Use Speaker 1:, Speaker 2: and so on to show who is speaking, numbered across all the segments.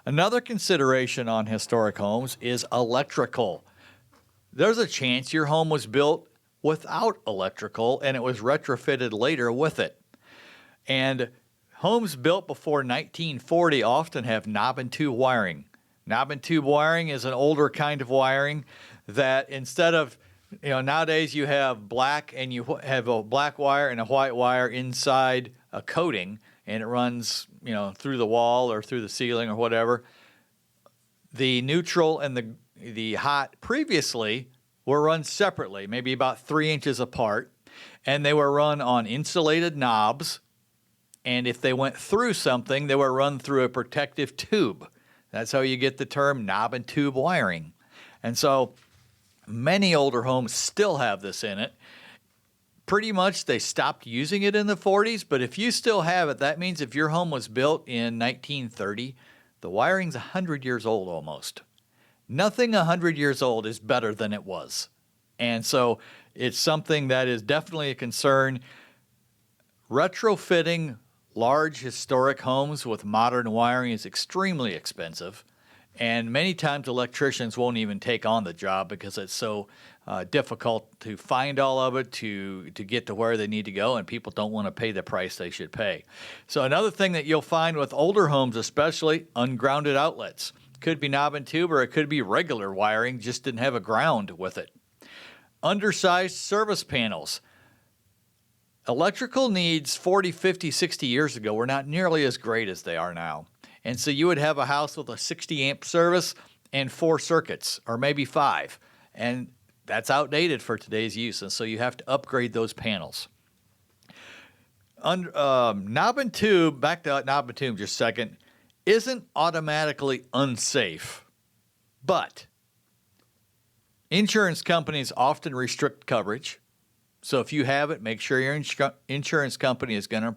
Speaker 1: Another consideration on historic homes is electrical. There's a chance your home was built without electrical and it was retrofitted later with it. And homes built before 1940 often have knob and tube wiring. Knob and tube wiring is an older kind of wiring that instead of, nowadays you have black and you have a black wire and a white wire inside a coating and it runs, through the wall or through the ceiling or whatever. The neutral and the hot previously were run separately, maybe about 3 inches apart, and they were run on insulated knobs. And if they went through something, they were run through a protective tube. That's how you get the term knob and tube wiring. And so many older homes still have this in it. Pretty much they stopped using it in the 40s, but if you still have it, that means if your home was built in 1930, the wiring's 100 years old almost. Nothing 100 years old is better than it was. And so it's something that is definitely a concern. Retrofitting large historic homes with modern wiring is extremely expensive. And many times electricians won't even take on the job because it's so difficult to find all of it to get to where they need to go, and people don't want to pay the price they should pay. So another thing that you'll find with older homes, especially ungrounded outlets. Could be knob and tube or it could be regular wiring, just didn't have a ground with it. Undersized service panels. Electrical needs 40, 50, 60 years ago were not nearly as great as they are now. And so you would have a house with a 60 amp service and 4 circuits, or maybe 5. And that's outdated for today's use. And so you have to upgrade those panels. Knob and tube, back to knob and tube just a second, isn't automatically unsafe. But insurance companies often restrict coverage. So if you have it, make sure your insurance company is going to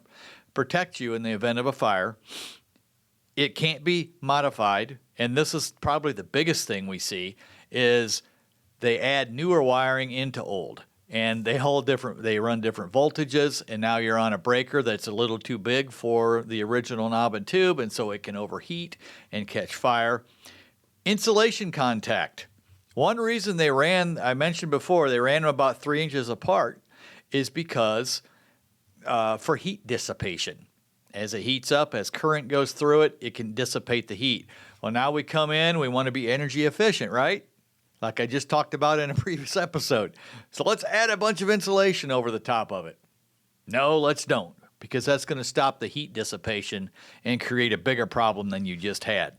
Speaker 1: protect you in the event of a fire. It can't be modified, and this is probably the biggest thing we see, is they add newer wiring into old. And they run different voltages, and now you're on a breaker that's a little too big for the original knob and tube, and so it can overheat and catch fire. Insulation contact. One reason I mentioned before, they ran them about 3 inches apart, is because for heat dissipation. As it heats up, as current goes through it, it can dissipate the heat. Well, now we come in, we want to be energy efficient, right? Like I just talked about in a previous episode. So let's add a bunch of insulation over the top of it. No, let's don't, because that's going to stop the heat dissipation and create a bigger problem than you just had.